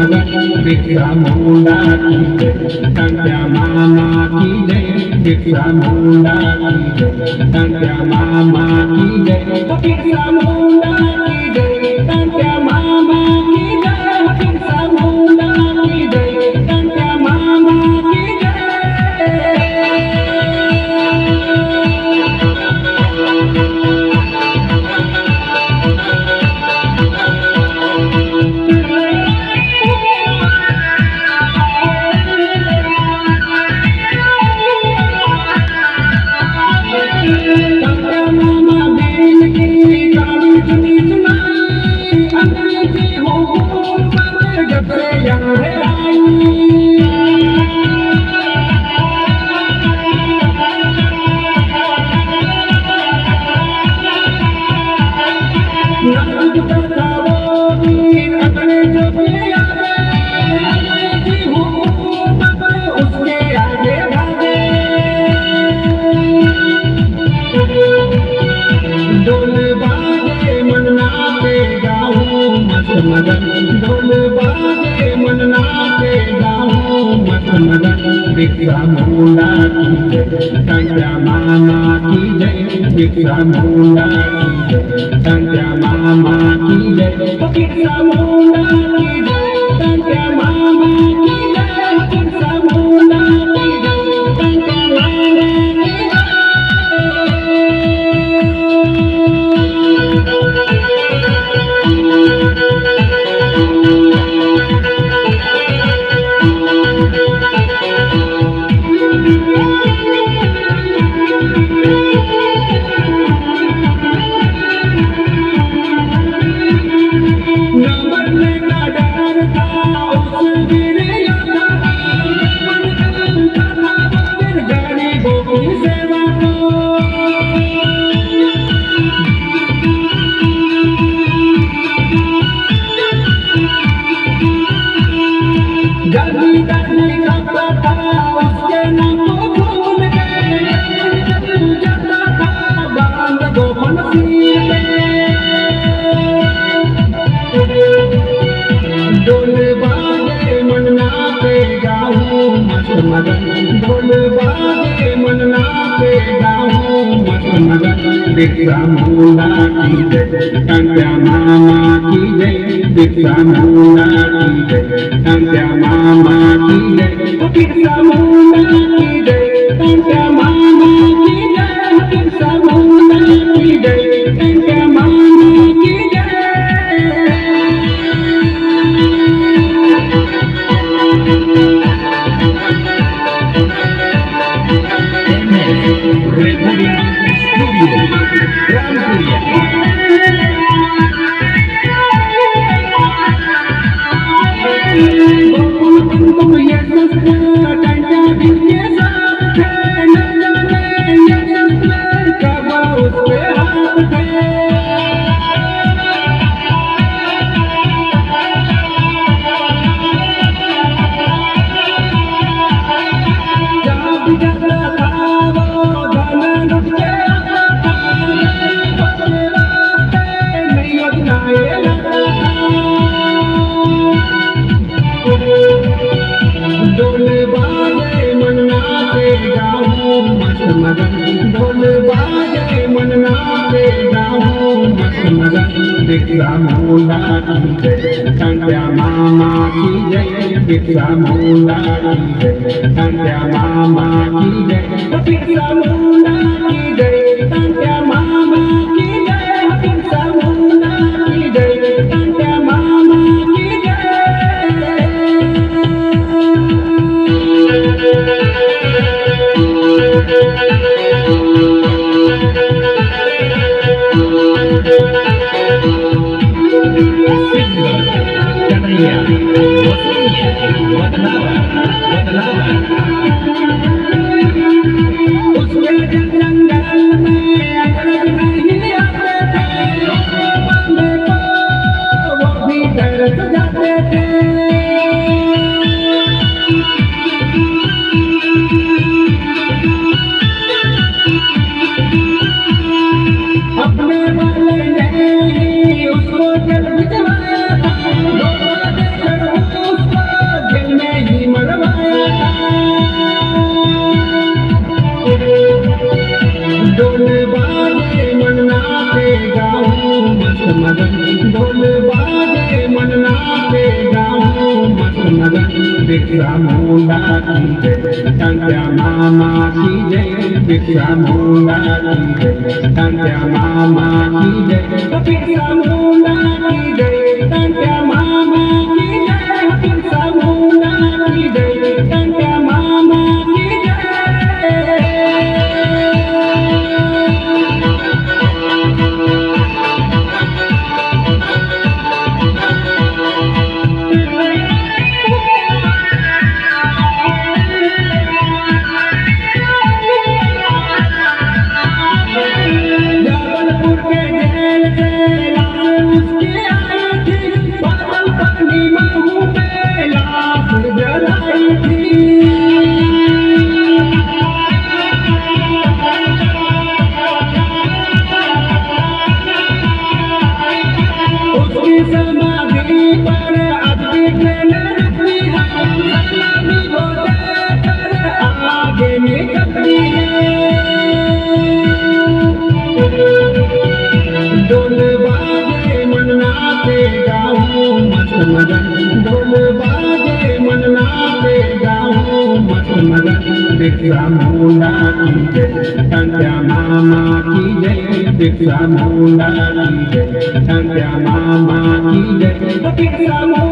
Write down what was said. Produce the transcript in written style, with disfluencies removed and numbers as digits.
मगन बिरसा मुंडा की जय, संध्या मामा की जय, बिरसा मुंडा की जय, संध्या मामा की जय, बिरसा मुंडा की जय, संध्या मामा की जय, बिरसा मुंडा की जय, संध्या मामा की जय। मगन ढोल बाजे मन नाचे गाऊं मस्त मगन बिरसा मुंडा की जय, संध्या मामा की जय, बिरसा मुंडा की जय, संध्या मामा की जय, बिरसा मुंडा की जय, संध्या मामा की जय, बिरसा मुंडा की जय, संध्या मामा की जय। मगन ढोल बाजे मन नाचे गाऊं मस्त मगन बिरसा मुंडा की जय, संध्या मामा की जय, बिरसा मुंडा की जय, संध्या मामा की जय, बिरसा मुंडा की जय, संध्या मामा की जय, बिरसा मुंडा की जय, संध्या मामा की जय। मगन ढोल बाजे मन नाचे गाऊं मस्त मगन बिरसा मुंडा की जय, संध्या मामा की जय, बिरसा मुंडा की जय, संध्या मामा की जय, बिरसा मुंडा की जय, संध्या मामा की जय, बिरसा मुंडा की जय, संध्या मामा की जय। उसको जल भिजवाया था, ढोल बाजे मन नाचे गाऊं मस्त मगन ढोल बाजे मन नाचे गाऊं मस्त मगन बिरसा मुंडा की जय टंट्या मामा की जय बिरसा मुंडा की जय टंट्या मामा की जय बिरसा मुंडा की जय टंट्या मामा की जय बिरसा मुंडा की जय टंट्या मामा की जय। ढोल बाजे मन नाचे गाऊं मस्त मगन ढोल बाजे मन नाचे गाऊं मस्त मगन बिरसा मुंडा की जय टंट्या मामा की जय बिरसा मुंडा की जय टंट्या मामा की जय बिरसा